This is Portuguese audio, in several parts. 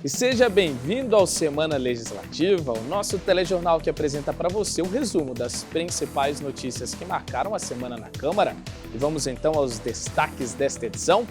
E seja bem-vindo ao Semana Legislativa, o nosso telejornal que apresenta para você o resumo das principais notícias que marcaram a semana na Câmara. E vamos então aos destaques desta edição.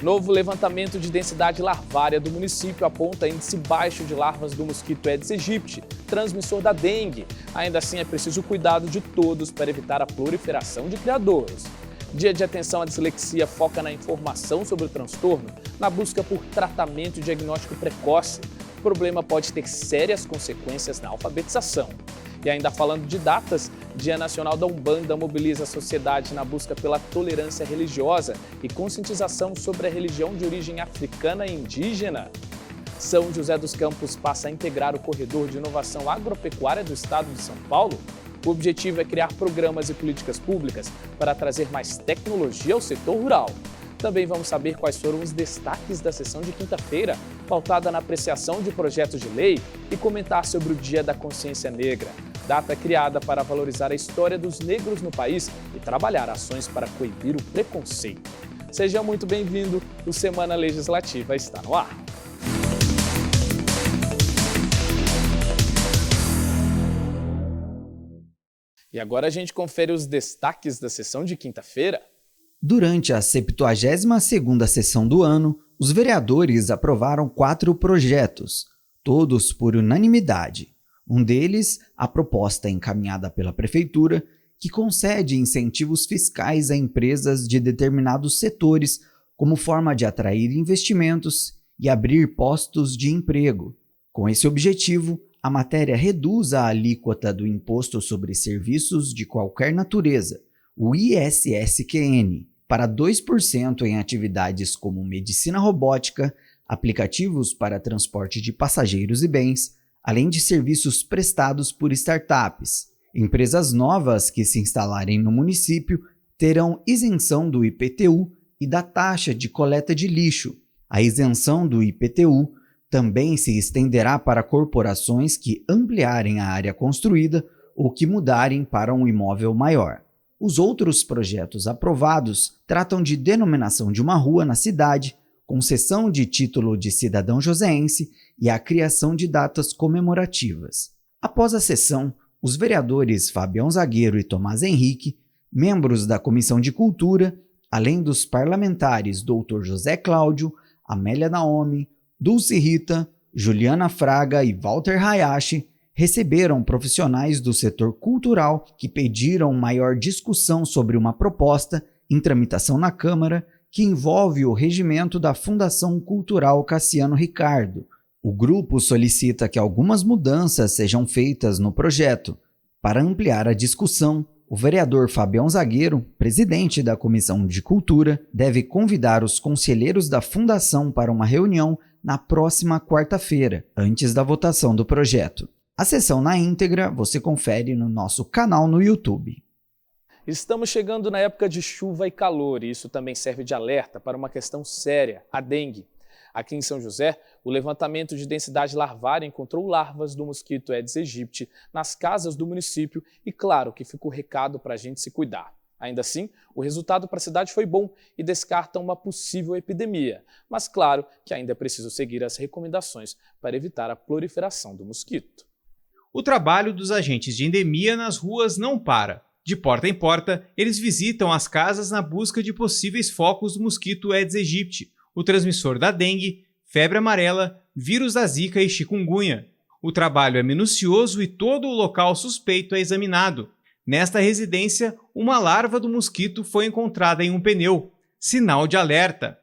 Novo levantamento de densidade larvária do município aponta índice baixo de larvas do mosquito Aedes aegypti, transmissor da dengue. Ainda assim, é preciso cuidado de todos para evitar a proliferação de criadouros. Dia de Atenção à Dislexia foca na informação sobre o transtorno, na busca por tratamento e diagnóstico precoce. O problema pode ter sérias consequências na alfabetização. E ainda falando de datas, Dia Nacional da Umbanda mobiliza a sociedade na busca pela tolerância religiosa e conscientização sobre a religião de origem africana e indígena. São José dos Campos passa a integrar o Corredor de Inovação Agropecuária do Estado de São Paulo. O objetivo é criar programas e políticas públicas para trazer mais tecnologia ao setor rural. Também vamos saber quais foram os destaques da sessão de quinta-feira, pautada na apreciação de projetos de lei e comentar sobre o Dia da Consciência Negra, data criada para valorizar a história dos negros no país e trabalhar ações para coibir o preconceito. Seja muito bem-vindo, o Semana Legislativa está no ar. E agora a gente confere os destaques da sessão de quinta-feira. Durante a 72ª sessão do ano, os vereadores aprovaram 4 projetos, todos por unanimidade. Um deles, a proposta encaminhada pela Prefeitura, que concede incentivos fiscais a empresas de determinados setores como forma de atrair investimentos e abrir postos de emprego. Com esse objetivo, a matéria reduz a alíquota do Imposto sobre Serviços de Qualquer Natureza, o ISSQN, para 2% em atividades como medicina robótica, aplicativos para transporte de passageiros e bens, além de serviços prestados por startups. Empresas novas que se instalarem no município terão isenção do IPTU e da taxa de coleta de lixo. A isenção do IPTU também se estenderá para corporações que ampliarem a área construída ou que mudarem para um imóvel maior. Os outros projetos aprovados tratam de denominação de uma rua na cidade, concessão de título de cidadão joseense e a criação de datas comemorativas. Após a sessão, os vereadores Fabião Zagueiro e Tomás Henrique, membros da Comissão de Cultura, além dos parlamentares Dr. José Cláudio, Amélia Naomi, Dulce Rita, Juliana Fraga e Walter Hayashi receberam profissionais do setor cultural que pediram maior discussão sobre uma proposta em tramitação na Câmara que envolve o regimento da Fundação Cultural Cassiano Ricardo. O grupo solicita que algumas mudanças sejam feitas no projeto. Para ampliar a discussão, o vereador Fabião Zagueiro, presidente da Comissão de Cultura, deve convidar os conselheiros da Fundação para uma reunião na próxima quarta-feira, antes da votação do projeto. A sessão na íntegra você confere no nosso canal no YouTube. Estamos chegando na época de chuva e calor e isso também serve de alerta para uma questão séria, a dengue. Aqui em São José, o levantamento de densidade larvária encontrou larvas do mosquito Aedes aegypti nas casas do município e claro que fica o recado para a gente se cuidar. Ainda assim, o resultado para a cidade foi bom e descarta uma possível epidemia, mas claro que ainda é preciso seguir as recomendações para evitar a proliferação do mosquito. O trabalho dos agentes de endemia nas ruas não para. De porta em porta, eles visitam as casas na busca de possíveis focos do mosquito Aedes aegypti, o transmissor da dengue, febre amarela, vírus da zika e chikungunya. O trabalho é minucioso e todo o local suspeito é examinado. Nesta residência, uma larva do mosquito foi encontrada em um pneu, sinal de alerta.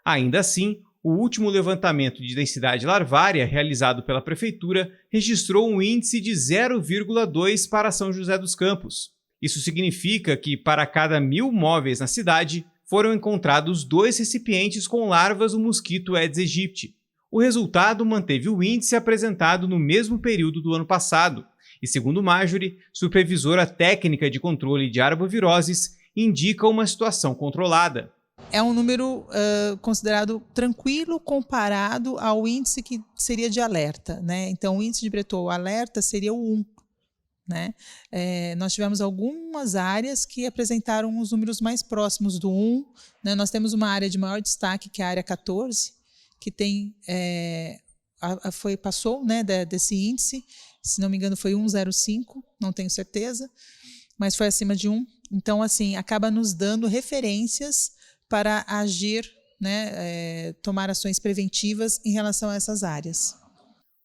Ainda assim, o último levantamento de densidade larvária realizado pela Prefeitura registrou um índice de 0,2 para São José dos Campos. Isso significa que, para cada 1.000 móveis na cidade, foram encontrados 2 recipientes com larvas do mosquito Aedes aegypti. O resultado manteve o índice apresentado no mesmo período do ano passado, e segundo Marjorie, supervisora técnica de controle de arboviroses, indica uma situação controlada. É um número considerado tranquilo comparado ao índice que seria de alerta, né? Então, o índice de Breton alerta seria o 1. Né? Nós tivemos algumas áreas que apresentaram os números mais próximos do 1. Né? Nós temos uma área de maior destaque, que é a área 14, que tem passou, né, desse índice, se não me engano foi 1,05, não tenho certeza, mas foi acima de 1. Então, assim, acaba nos dando referências para agir, né, tomar ações preventivas em relação a essas áreas.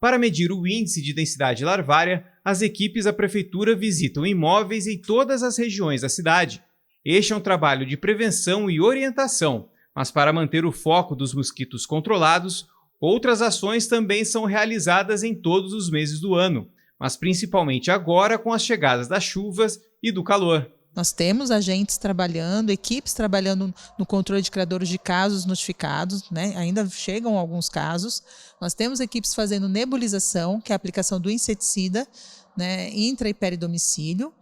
Para medir o índice de densidade larvária, as equipes da prefeitura visitam imóveis em todas as regiões da cidade. Este é um trabalho de prevenção e orientação, mas para manter o foco dos mosquitos controlados, outras ações também são realizadas em todos os meses do ano, mas principalmente agora com as chegadas das chuvas e do calor. Nós temos agentes trabalhando, equipes trabalhando no controle de criadouros de casos notificados, né? Ainda chegam alguns casos. Nós temos equipes fazendo nebulização, que é a aplicação do inseticida, né, intra e peridomicílio.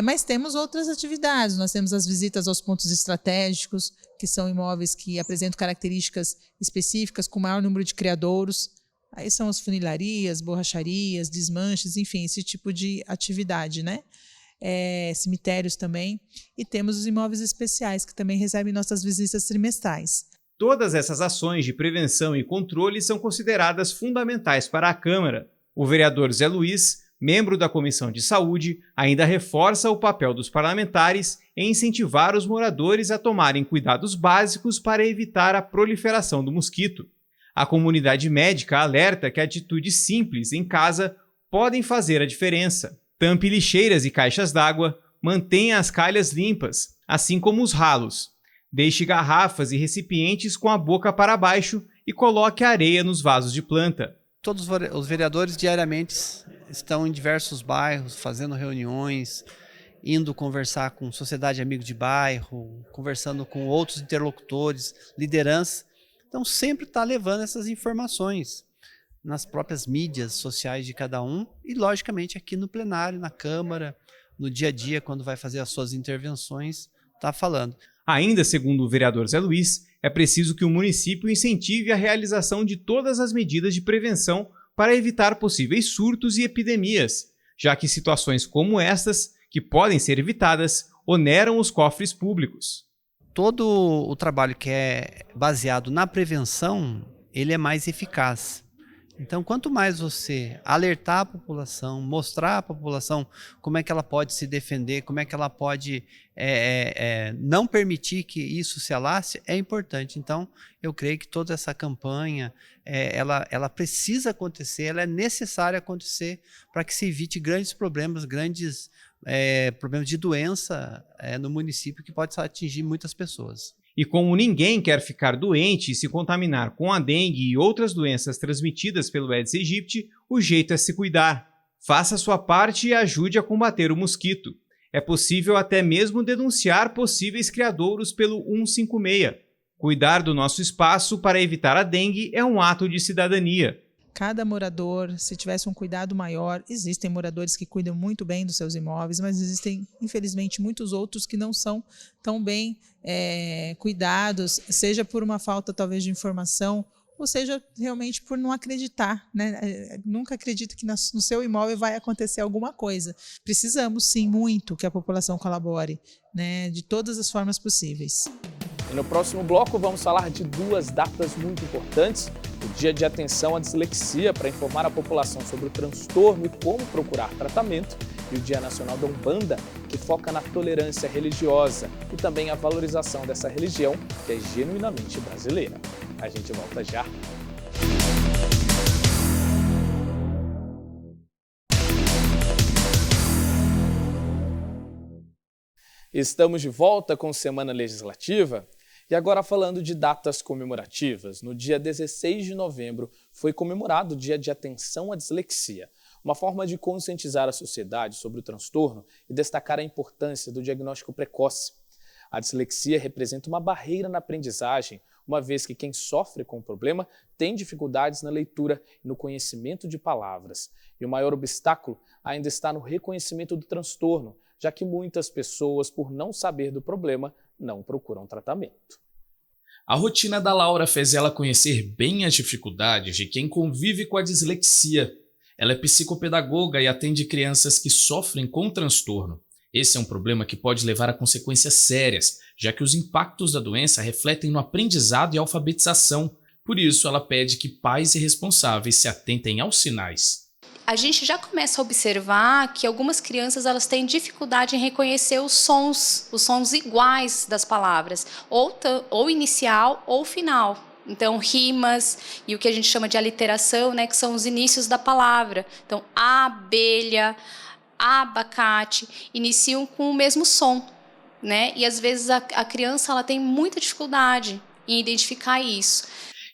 Mas temos outras atividades. Nós temos as visitas aos pontos estratégicos, que são imóveis que apresentam características específicas, com maior número de criadouros. Aí são as funilarias, borracharias, desmanches, enfim, esse tipo de atividade, né? Cemitérios também, e temos os imóveis especiais, que também recebem nossas visitas trimestrais. Todas essas ações de prevenção e controle são consideradas fundamentais para a Câmara. O vereador Zé Luiz, membro da Comissão de Saúde, ainda reforça o papel dos parlamentares em incentivar os moradores a tomarem cuidados básicos para evitar a proliferação do mosquito. A comunidade médica alerta que atitudes simples em casa podem fazer a diferença. Tampe lixeiras e caixas d'água, mantenha as calhas limpas, assim como os ralos. Deixe garrafas e recipientes com a boca para baixo e coloque areia nos vasos de planta. Todos os vereadores diariamente estão em diversos bairros, fazendo reuniões, indo conversar com sociedade amigo de bairro, conversando com outros interlocutores, lideranças. Então sempre está levando essas informações nas próprias mídias sociais de cada um e, logicamente, aqui no plenário, na Câmara, no dia a dia, quando vai fazer as suas intervenções, está falando. Ainda, segundo o vereador Zé Luiz, é preciso que o município incentive a realização de todas as medidas de prevenção para evitar possíveis surtos e epidemias, já que situações como estas, que podem ser evitadas, oneram os cofres públicos. Todo o trabalho que é baseado na prevenção, ele é mais eficaz. Então, quanto mais você alertar a população, mostrar à população como é que ela pode se defender, como é que ela pode não permitir que isso se alastre, é importante. Então, eu creio que toda essa campanha, ela precisa acontecer, ela é necessária acontecer para que se evite grandes problemas de doença no município que pode atingir muitas pessoas. E como ninguém quer ficar doente e se contaminar com a dengue e outras doenças transmitidas pelo Aedes aegypti, o jeito é se cuidar. Faça a sua parte e ajude a combater o mosquito. É possível até mesmo denunciar possíveis criadouros pelo 156. Cuidar do nosso espaço para evitar a dengue é um ato de cidadania. Cada morador, se tivesse um cuidado maior, existem moradores que cuidam muito bem dos seus imóveis, mas existem, infelizmente, muitos outros que não são tão bem cuidados, seja por uma falta, talvez, de informação, ou seja, realmente por não acreditar, né? Nunca acredita que no seu imóvel vai acontecer alguma coisa. Precisamos, sim, muito que a população colabore, né, de todas as formas possíveis. E no próximo bloco vamos falar de duas datas muito importantes: o Dia de Atenção à Dislexia, para informar a população sobre o transtorno e como procurar tratamento, e o Dia Nacional da Umbanda, que foca na tolerância religiosa e também a valorização dessa religião, que é genuinamente brasileira. A gente volta já. Estamos de volta com Semana Legislativa. E agora falando de datas comemorativas, no dia 16 de novembro foi comemorado o Dia de Atenção à Dislexia, uma forma de conscientizar a sociedade sobre o transtorno e destacar a importância do diagnóstico precoce. A dislexia representa uma barreira na aprendizagem, uma vez que quem sofre com o problema tem dificuldades na leitura e no conhecimento de palavras. E o maior obstáculo ainda está no reconhecimento do transtorno, já que muitas pessoas, por não saber do problema, não procuram tratamento. A rotina da Laura fez ela conhecer bem as dificuldades de quem convive com a dislexia. Ela é psicopedagoga e atende crianças que sofrem com transtorno. Esse é um problema que pode levar a consequências sérias, já que os impactos da doença refletem no aprendizado e alfabetização. Por isso, ela pede que pais e responsáveis se atentem aos sinais. A gente já começa a observar que algumas crianças elas têm dificuldade em reconhecer os sons iguais das palavras, ou inicial ou final. Então, rimas e o que a gente chama de aliteração, né, que são os inícios da palavra. Então, abelha, abacate, iniciam com o mesmo som, né? E às vezes a criança ela tem muita dificuldade em identificar isso.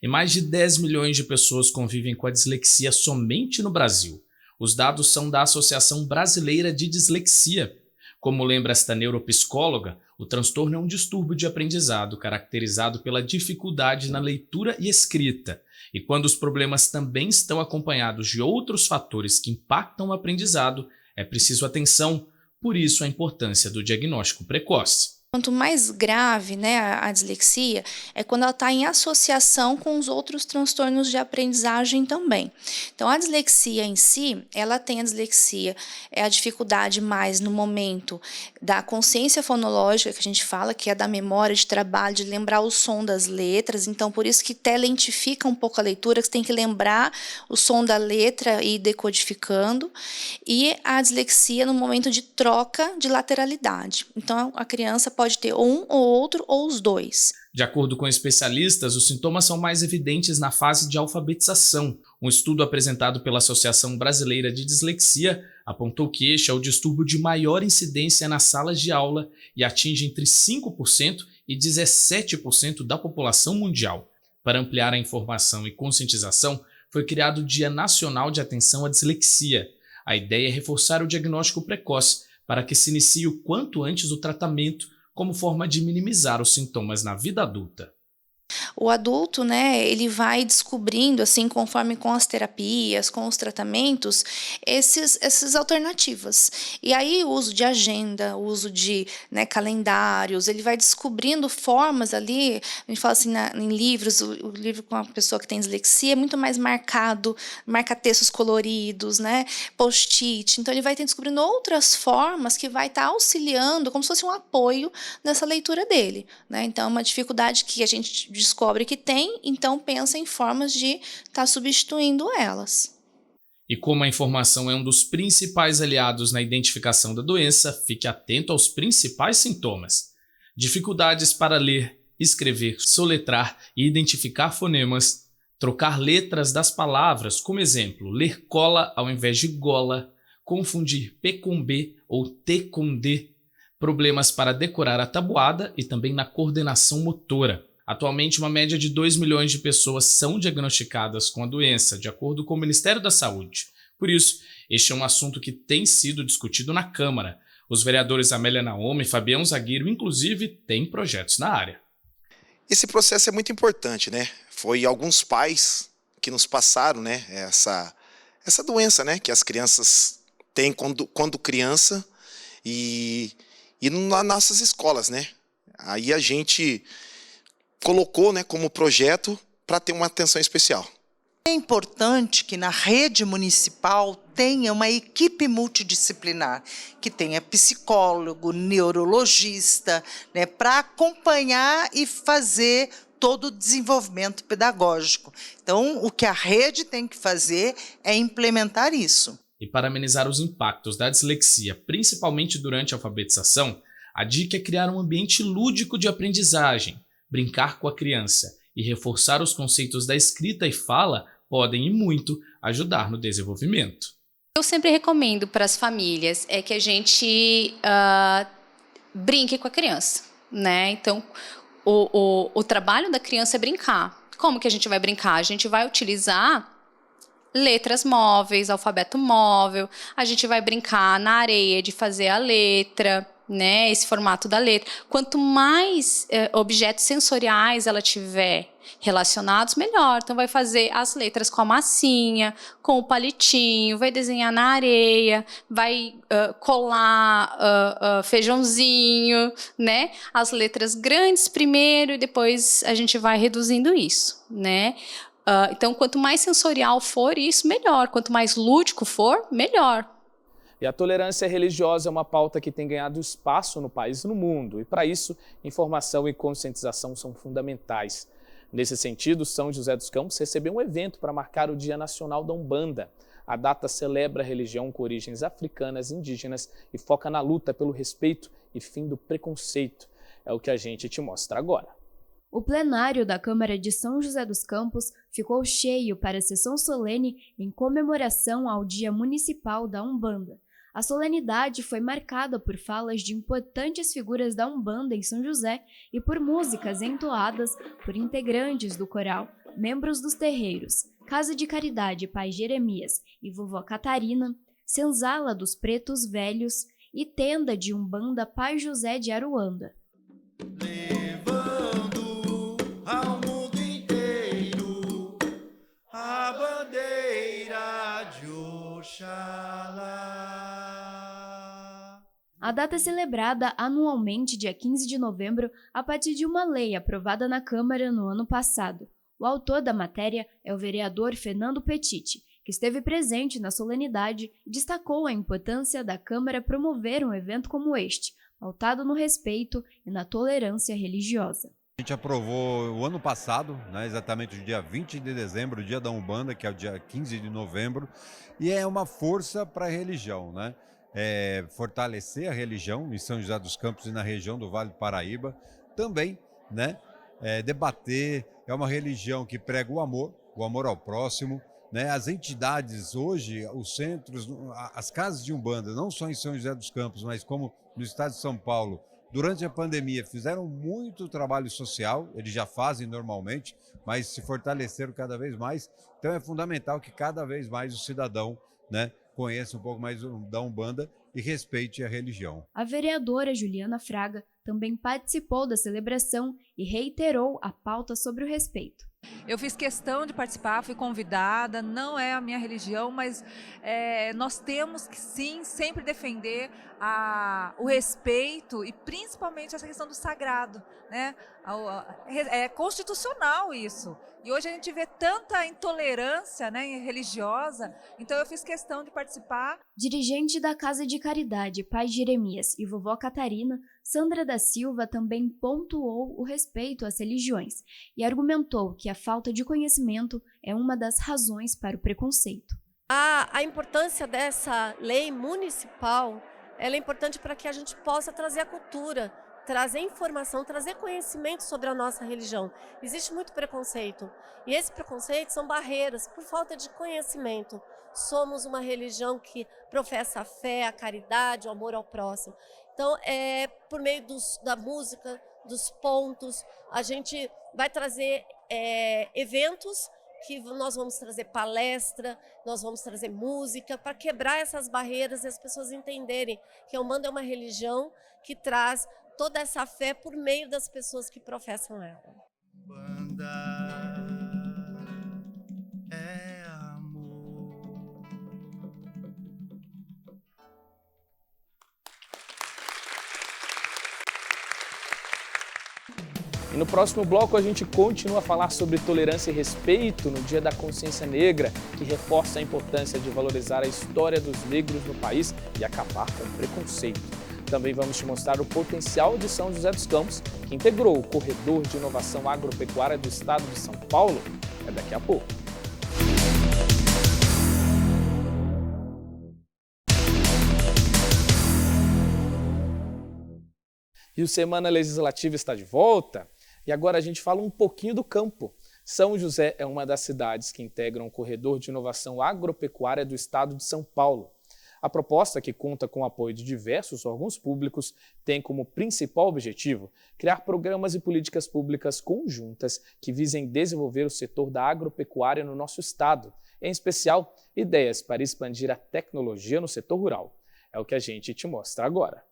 E mais de 10 milhões de pessoas convivem com a dislexia somente no Brasil. Os dados são da Associação Brasileira de Dislexia. Como lembra esta neuropsicóloga, o transtorno é um distúrbio de aprendizado caracterizado pela dificuldade na leitura e escrita. E quando os problemas também estão acompanhados de outros fatores que impactam o aprendizado, é preciso atenção, por isso a importância do diagnóstico precoce. Quanto mais grave, né, a dislexia, é quando ela está em associação com os outros transtornos de aprendizagem também. Então, a dislexia em si, ela tem a dislexia, é a dificuldade mais no momento da consciência fonológica, que a gente fala, que é da memória de trabalho, de lembrar o som das letras. Então, por isso que até lentifica um pouco a leitura, que você tem que lembrar o som da letra e ir decodificando. E a dislexia no momento de troca de lateralidade. Então, a criança pode ter um ou outro ou os dois. De acordo com especialistas, os sintomas são mais evidentes na fase de alfabetização. Um estudo apresentado pela Associação Brasileira de Dislexia apontou que este é o distúrbio de maior incidência nas salas de aula e atinge entre 5% e 17% da população mundial. Para ampliar a informação e conscientização, foi criado o Dia Nacional de Atenção à Dislexia. A ideia é reforçar o diagnóstico precoce para que se inicie o quanto antes o tratamento, como forma de minimizar os sintomas na vida adulta. O adulto, né, ele vai descobrindo, assim, conforme com as terapias, com os tratamentos, essas alternativas. E aí o uso de agenda, o uso de, né, calendários, ele vai descobrindo formas ali, a gente fala assim, em livros, o livro com a pessoa que tem dislexia é muito mais marcado, marca textos coloridos, né, post-it. Então ele vai descobrindo outras formas que vai estar auxiliando, como se fosse um apoio nessa leitura dele, né? Então é uma dificuldade que a gente descobre que tem, então pensa em formas de estar substituindo elas. E como a informação é um dos principais aliados na identificação da doença, fique atento aos principais sintomas. Dificuldades para ler, escrever, soletrar e identificar fonemas, trocar letras das palavras, como exemplo, ler cola ao invés de gola, confundir P com B ou T com D, problemas para decorar a tabuada e também na coordenação motora. Atualmente, uma média de 2 milhões de pessoas são diagnosticadas com a doença, de acordo com o Ministério da Saúde. Por isso, este é um assunto que tem sido discutido na Câmara. Os vereadores Amélia Naomi e Fabião Zagueiro, inclusive, têm projetos na área. Esse processo é muito importante, né? Foi alguns pais que nos passaram, né, essa doença, né, que as crianças têm quando criança e nas nossas escolas, né? Aí a gente colocou, né, como projeto para ter uma atenção especial. É importante que na rede municipal tenha uma equipe multidisciplinar, que tenha psicólogo, neurologista, né, para acompanhar e fazer todo o desenvolvimento pedagógico. Então, o que a rede tem que fazer é implementar isso. E para amenizar os impactos da dislexia, principalmente durante a alfabetização, a dica é criar um ambiente lúdico de aprendizagem. Brincar com a criança e reforçar os conceitos da escrita e fala podem e muito ajudar no desenvolvimento. Eu sempre recomendo para as famílias que a gente brinque com a criança, né? Então, o trabalho da criança é brincar. Como que a gente vai brincar? A gente vai utilizar letras móveis, alfabeto móvel, a gente vai brincar na areia de fazer a letra, né, esse formato da letra. Quanto mais objetos sensoriais ela tiver relacionados, melhor. Então vai fazer as letras com a massinha, com o palitinho, vai desenhar na areia, vai colar feijãozinho, né? As letras grandes primeiro e depois a gente vai reduzindo isso, né? Então quanto mais sensorial for isso, melhor. Quanto mais lúdico for, melhor. E a tolerância religiosa é uma pauta que tem ganhado espaço no país e no mundo. E para isso, informação e conscientização são fundamentais. Nesse sentido, São José dos Campos recebeu um evento para marcar o Dia Nacional da Umbanda. A data celebra a religião com origens africanas e indígenas e foca na luta pelo respeito e fim do preconceito. É o que a gente te mostra agora. O plenário da Câmara de São José dos Campos ficou cheio para a sessão solene em comemoração ao Dia Municipal da Umbanda. A solenidade foi marcada por falas de importantes figuras da Umbanda em São José e por músicas entoadas por integrantes do coral, membros dos terreiros, Casa de Caridade Pai Jeremias e Vovó Catarina, Senzala dos Pretos Velhos e Tenda de Umbanda Pai José de Aruanda. Levando ao mundo inteiro a bandeira de Oxalá. A data é celebrada anualmente dia 15 de novembro a partir de uma lei aprovada na Câmara no ano passado. O autor da matéria é o vereador Fernando Petiti, que esteve presente na solenidade e destacou a importância da Câmara promover um evento como este, pautado no respeito e na tolerância religiosa. A gente aprovou o ano passado, né, exatamente no dia 20 de dezembro, o dia da Umbanda, que é o dia 15 de novembro, e é uma força para a religião, né? Fortalecer a religião em São José dos Campos e na região do Vale do Paraíba, também, né? Debater, é uma religião que prega o amor ao próximo, né? As entidades hoje, os centros, as casas de Umbanda, não só em São José dos Campos, mas como no estado de São Paulo, durante a pandemia fizeram muito trabalho social, eles já fazem normalmente, mas se fortaleceram cada vez mais. Então é fundamental que cada vez mais o cidadão, né, conheça um pouco mais da Umbanda e respeite a religião. A vereadora Juliana Fraga também participou da celebração e reiterou a pauta sobre o respeito. Eu fiz questão de participar, fui convidada, não é a minha religião, mas nós temos que sim sempre defender o respeito e principalmente essa questão do sagrado, né? É constitucional isso. E hoje a gente vê tanta intolerância, né, religiosa, então eu fiz questão de participar. Dirigente da Casa de Caridade Pai Jeremias e Vovó Catarina, Sandra da Silva também pontuou o respeito às religiões e argumentou que a falta de conhecimento é uma das razões para o preconceito. A importância dessa lei municipal, ela é importante para que a gente possa trazer a cultura, trazer informação, trazer conhecimento sobre a nossa religião. Existe muito preconceito e esse preconceito são barreiras por falta de conhecimento. Somos uma religião que professa a fé, a caridade, o amor ao próximo. Então, por meio da música, dos pontos, a gente vai trazer eventos que nós vamos trazer palestra, nós vamos trazer música para quebrar essas barreiras e as pessoas entenderem que a Umbanda é uma religião que traz toda essa fé por meio das pessoas que professam ela. Umbanda é amor. E no próximo bloco a gente continua a falar sobre tolerância e respeito no Dia da Consciência Negra, que reforça a importância de valorizar a história dos negros no país e acabar com o preconceito. Também vamos te mostrar o potencial de São José dos Campos, que integrou o Corredor de Inovação Agropecuária do Estado de São Paulo. É daqui a pouco. E o Semana Legislativa está de volta. E agora a gente fala um pouquinho do campo. São José é uma das cidades que integram o Corredor de Inovação Agropecuária do Estado de São Paulo. A proposta, que conta com o apoio de diversos órgãos públicos, tem como principal objetivo criar programas e políticas públicas conjuntas que visem desenvolver o setor da agropecuária no nosso estado, em especial ideias para expandir a tecnologia no setor rural. É o que a gente te mostra agora.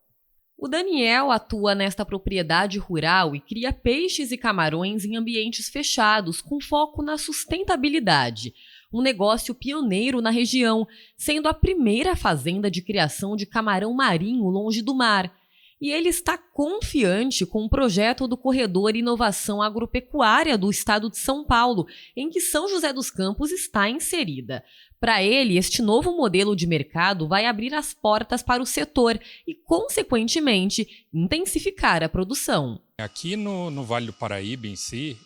O Daniel atua nesta propriedade rural e cria peixes e camarões em ambientes fechados, com foco na sustentabilidade. Um negócio pioneiro na região, sendo a primeira fazenda de criação de camarão marinho longe do mar. E ele está confiante com o projeto do Corredor Inovação Agropecuária do Estado de São Paulo, em que São José dos Campos está inserida. Para ele, este novo modelo de mercado vai abrir as portas para o setor e, consequentemente, intensificar a produção. Aqui no Vale do Paraíba em si,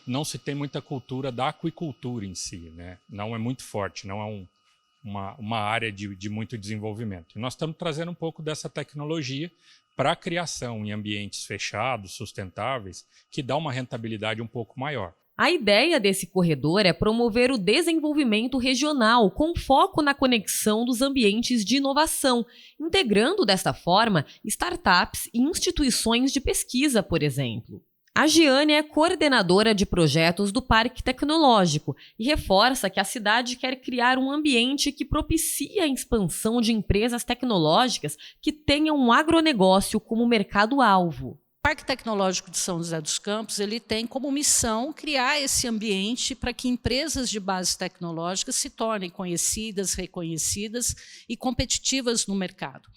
não se tem muita cultura da aquicultura em si, né? Não é muito forte, não é uma área de muito desenvolvimento. E nós estamos trazendo um pouco dessa tecnologia para a criação em ambientes fechados, sustentáveis, que dá uma rentabilidade um pouco maior. A ideia desse corredor é promover o desenvolvimento regional com foco na conexão dos ambientes de inovação, integrando desta forma startups e instituições de pesquisa, por exemplo. A Giane é coordenadora de projetos do Parque Tecnológico e reforça que a cidade quer criar um ambiente que propicie a expansão de empresas tecnológicas que tenham um agronegócio como mercado-alvo. O Parque Tecnológico de São José dos Campos ele tem como missão criar esse ambiente para que empresas de base tecnológica se tornem conhecidas, reconhecidas e competitivas no mercado.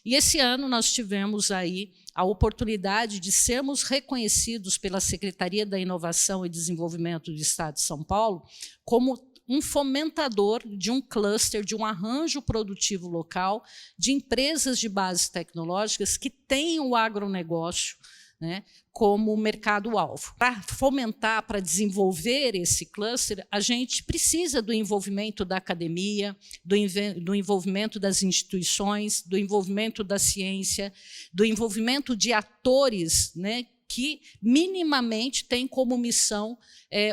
E esse ano nós tivemos aí a oportunidade de sermos reconhecidos pela Secretaria da Inovação e Desenvolvimento do Estado de São Paulo como um fomentador de um cluster, de um arranjo produtivo local, de empresas de bases tecnológicas que têm o agronegócio, né, como mercado-alvo. Para fomentar, para desenvolver esse cluster, a gente precisa do envolvimento da academia, do envolvimento das instituições, do envolvimento da ciência, do envolvimento de atores, né, que minimamente têm como missão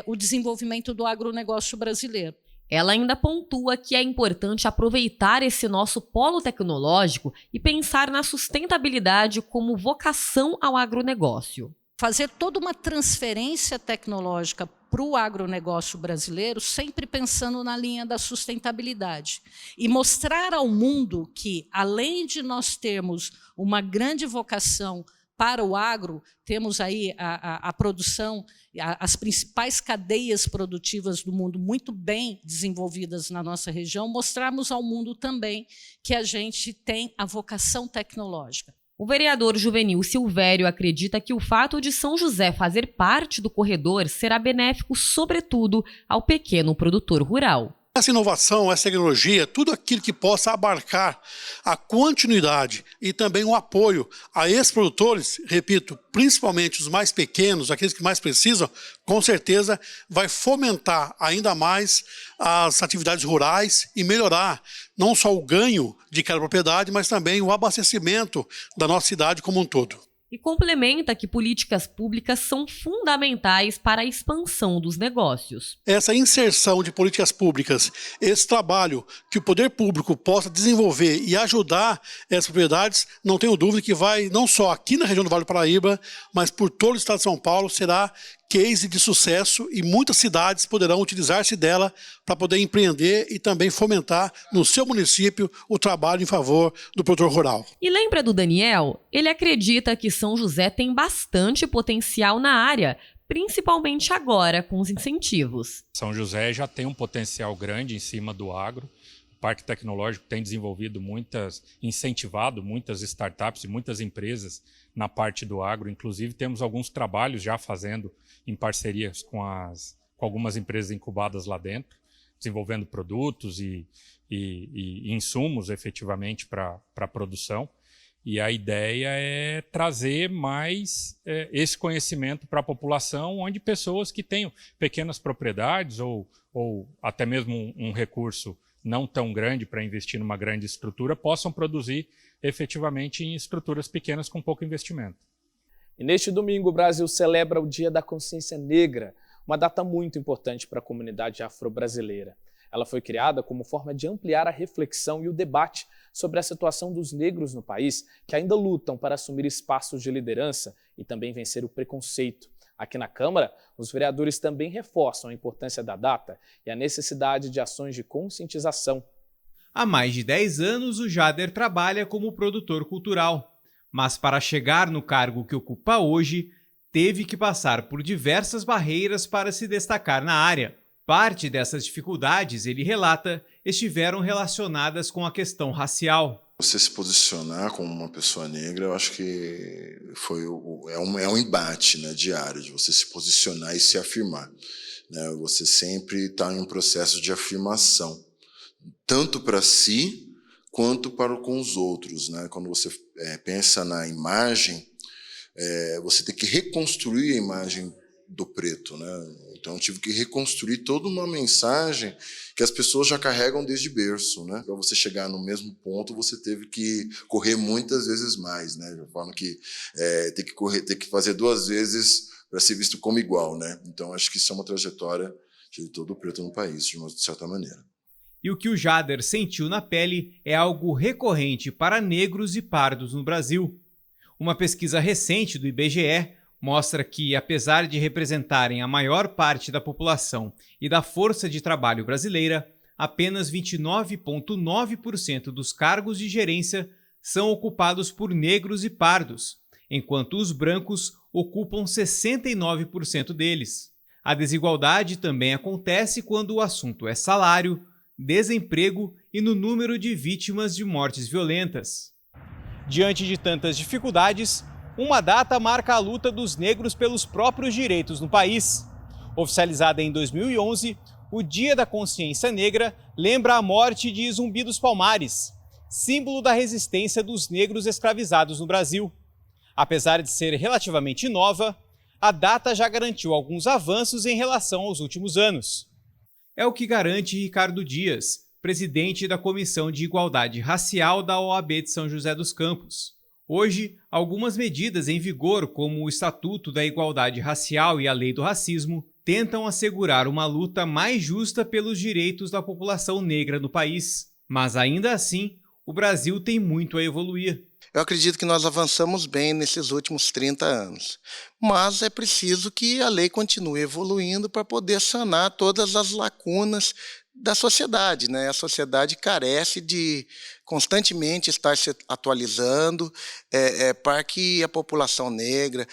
o desenvolvimento do agronegócio brasileiro. Ela ainda pontua que é importante aproveitar esse nosso polo tecnológico e pensar na sustentabilidade como vocação ao agronegócio. Fazer toda uma transferência tecnológica para o agronegócio brasileiro, sempre pensando na linha da sustentabilidade. E mostrar ao mundo que, além de nós termos uma grande vocação para o agro, temos aí a produção, as principais cadeias produtivas do mundo muito bem desenvolvidas na nossa região, mostrarmos ao mundo também que a gente tem a vocação tecnológica. O vereador Juvenil Silvério acredita que o fato de São José fazer parte do corredor será benéfico, sobretudo, ao pequeno produtor rural. Essa inovação, essa tecnologia, tudo aquilo que possa abarcar a continuidade e também o apoio a esses produtores, repito, principalmente os mais pequenos, aqueles que mais precisam, com certeza vai fomentar ainda mais as atividades rurais e melhorar não só o ganho de cada propriedade, mas também o abastecimento da nossa cidade como um todo. E complementa que políticas públicas são fundamentais para a expansão dos negócios. Essa inserção de políticas públicas, esse trabalho que o poder público possa desenvolver e ajudar essas propriedades, não tenho dúvida que vai, não só aqui na região do Vale do Paraíba, mas por todo o estado de São Paulo, será case de sucesso e muitas cidades poderão utilizar-se dela para poder empreender e também fomentar no seu município o trabalho em favor do produtor rural. E lembra do Daniel? Ele acredita que São José tem bastante potencial na área, principalmente agora com os incentivos. São José já tem um potencial grande em cima do agro. O Parque Tecnológico tem desenvolvido incentivado muitas startups e muitas empresas na parte do agro. Inclusive temos alguns trabalhos já fazendo em parcerias com algumas empresas incubadas lá dentro, desenvolvendo produtos e insumos efetivamente para a produção. E a ideia é trazer mais esse conhecimento para a população, onde pessoas que tenham pequenas propriedades ou até mesmo um recurso não tão grande para investir numa grande estrutura, possam produzir efetivamente em estruturas pequenas com pouco investimento. E neste domingo o Brasil celebra o Dia da Consciência Negra, uma data muito importante para a comunidade afro-brasileira. Ela foi criada como forma de ampliar a reflexão e o debate sobre a situação dos negros no país, que ainda lutam para assumir espaços de liderança e também vencer o preconceito. Aqui na Câmara, os vereadores também reforçam a importância da data e a necessidade de ações de conscientização. Há mais de 10 anos, o Jader trabalha como produtor cultural, mas para chegar no cargo que ocupa hoje, teve que passar por diversas barreiras para se destacar na área. Parte dessas dificuldades, ele relata, estiveram relacionadas com a questão racial. Você se posicionar como uma pessoa negra, eu acho que é um embate, né, diário, de você se posicionar e se afirmar. Né? Você sempre está em um processo de afirmação, tanto para si quanto para com os outros. Né? Quando você pensa na imagem, você ter que reconstruir a imagem do preto, né? Então eu tive que reconstruir toda uma mensagem que as pessoas já carregam desde berço, né? Para você chegar no mesmo ponto, você teve que correr muitas vezes mais, né? De forma que ter que fazer 2 vezes para ser visto como igual, né? Então acho que isso é uma trajetória de todo o preto no país, de uma certa maneira. E o que o Jader sentiu na pele é algo recorrente para negros e pardos no Brasil. Uma pesquisa recente do IBGE mostra que, apesar de representarem a maior parte da população e da força de trabalho brasileira, apenas 29,9% dos cargos de gerência são ocupados por negros e pardos, enquanto os brancos ocupam 69% deles. A desigualdade também acontece quando o assunto é salário, desemprego e no número de vítimas de mortes violentas. Diante de tantas dificuldades, uma data marca a luta dos negros pelos próprios direitos no país. Oficializada em 2011, o Dia da Consciência Negra lembra a morte de Zumbi dos Palmares, símbolo da resistência dos negros escravizados no Brasil. Apesar de ser relativamente nova, a data já garantiu alguns avanços em relação aos últimos anos. É o que garante Ricardo Dias, presidente da Comissão de Igualdade Racial da OAB de São José dos Campos. Hoje, algumas medidas em vigor, como o Estatuto da Igualdade Racial e a Lei do Racismo, tentam assegurar uma luta mais justa pelos direitos da população negra no país. Mas ainda assim, o Brasil tem muito a evoluir. Eu acredito que nós avançamos bem nesses últimos 30 anos, mas é preciso que a lei continue evoluindo para poder sanar todas as lacunas da sociedade, né? A sociedade carece de constantemente estar se atualizando para que a população negra,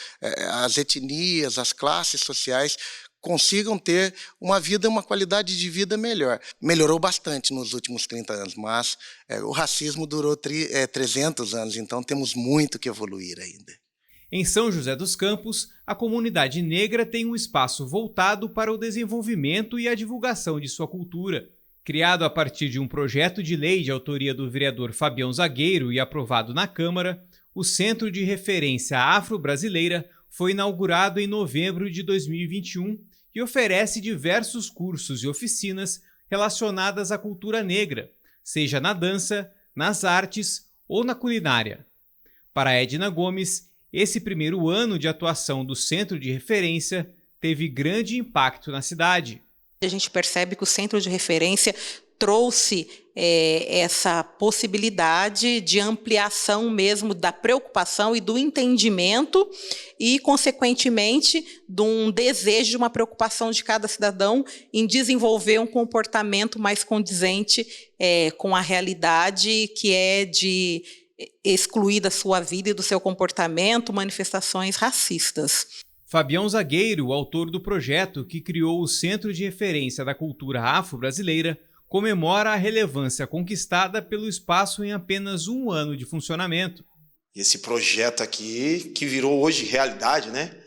as etnias, as classes sociais consigam ter uma vida, uma qualidade de vida melhor. Melhorou bastante nos últimos 30 anos, mas o racismo durou 300 anos, então temos muito que evoluir ainda. Em São José dos Campos, a comunidade negra tem um espaço voltado para o desenvolvimento e a divulgação de sua cultura. Criado a partir de um projeto de lei de autoria do vereador Fabião Zagueiro e aprovado na Câmara, o Centro de Referência Afro-Brasileira foi inaugurado em novembro de 2021 e oferece diversos cursos e oficinas relacionadas à cultura negra, seja na dança, nas artes ou na culinária. Para Edna Gomes, esse primeiro ano de atuação do Centro de Referência teve grande impacto na cidade. A gente percebe que o Centro de Referência trouxe essa possibilidade de ampliação mesmo da preocupação e do entendimento e, consequentemente, de um desejo, de uma preocupação de cada cidadão em desenvolver um comportamento mais condizente com a realidade que é de excluir da sua vida e do seu comportamento manifestações racistas. Fabião Zagueiro, autor do projeto que criou o Centro de Referência da Cultura Afro-Brasileira, comemora a relevância conquistada pelo espaço em apenas 1 ano de funcionamento. Esse projeto aqui, que virou hoje realidade, né?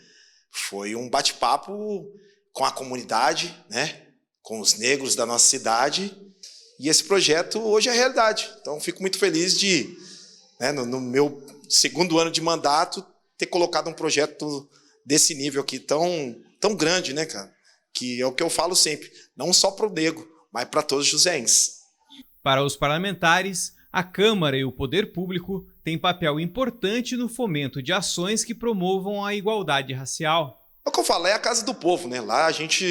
Foi um bate-papo com a comunidade, né? Com os negros da nossa cidade. E esse projeto hoje é realidade. Então, fico muito feliz de, no meu 2º ano de mandato, ter colocado um projeto desse nível aqui tão grande, né, cara? Que é o que eu falo sempre, não só para o negro, mas para todos os joseenses. Para os parlamentares, a Câmara e o poder público têm papel importante no fomento de ações que promovam a igualdade racial. É o que eu falo, é a casa do povo, né? Lá a gente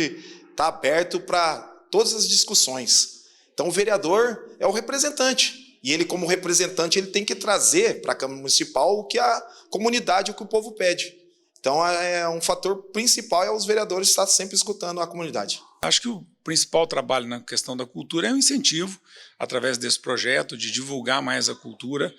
está aberto para todas as discussões. Então o vereador é o representante. E ele, como representante, ele tem que trazer para a Câmara Municipal o que a comunidade, o que o povo pede. Então, um fator principal é os vereadores estar sempre escutando a comunidade. Acho que o principal trabalho na questão da cultura é um incentivo, através desse projeto, de divulgar mais a cultura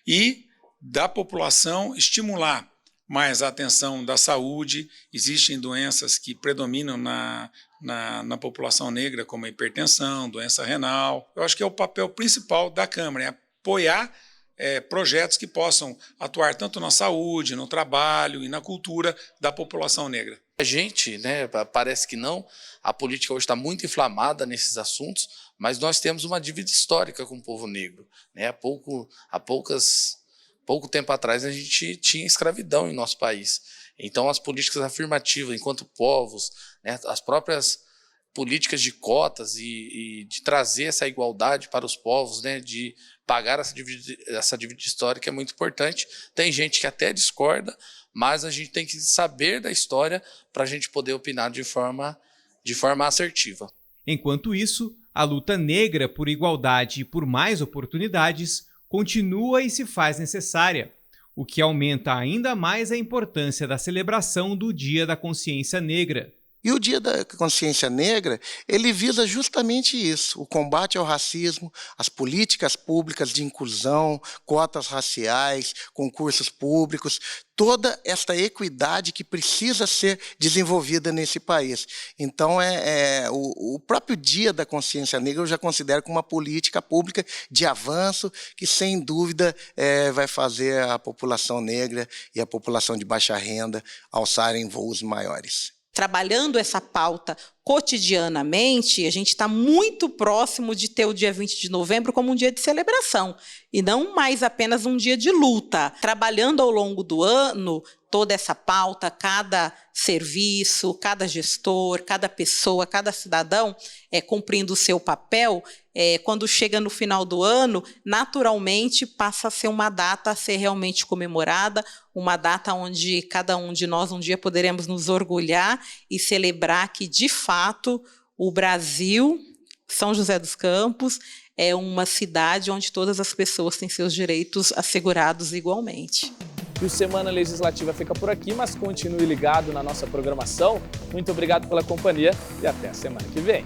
e da população estimular mais a atenção da saúde. Existem doenças que predominam na população negra, como a hipertensão, doença renal. Eu acho que é o papel principal da Câmara, é apoiar projetos que possam atuar tanto na saúde, no trabalho e na cultura da população negra. A gente, parece que não, a política hoje está muito inflamada nesses assuntos, mas nós temos uma dívida histórica com o povo negro. Há poucas pouco tempo atrás a gente tinha escravidão em nosso país. Então as políticas afirmativas enquanto povos, né, as próprias políticas de cotas e de trazer essa igualdade para os povos, né, de pagar essa dívida histórica é muito importante. Tem gente que até discorda, mas a gente tem que saber da história para a gente poder opinar de forma assertiva. Enquanto isso, a luta negra por igualdade e por mais oportunidades continua e se faz necessária, o que aumenta ainda mais a importância da celebração do Dia da Consciência Negra. E o Dia da Consciência Negra, ele visa justamente isso, o combate ao racismo, as políticas públicas de inclusão, cotas raciais, concursos públicos, toda esta equidade que precisa ser desenvolvida nesse país. Então, o próprio Dia da Consciência Negra eu já considero como uma política pública de avanço que, sem dúvida, vai fazer a população negra e a população de baixa renda alçarem voos maiores. Trabalhando essa pauta cotidianamente, a gente está muito próximo de ter o dia 20 de novembro como um dia de celebração, e não mais apenas um dia de luta. Trabalhando ao longo do ano, toda essa pauta, cada serviço, cada gestor, cada pessoa, cada cidadão cumprindo o seu papel, quando chega no final do ano, naturalmente passa a ser uma data a ser realmente comemorada, uma data onde cada um de nós um dia poderemos nos orgulhar e celebrar que, de fato, o Brasil, São José dos Campos, é uma cidade onde todas as pessoas têm seus direitos assegurados igualmente. E o Semana Legislativa fica por aqui, mas continue ligado na nossa programação. Muito obrigado pela companhia e até a semana que vem.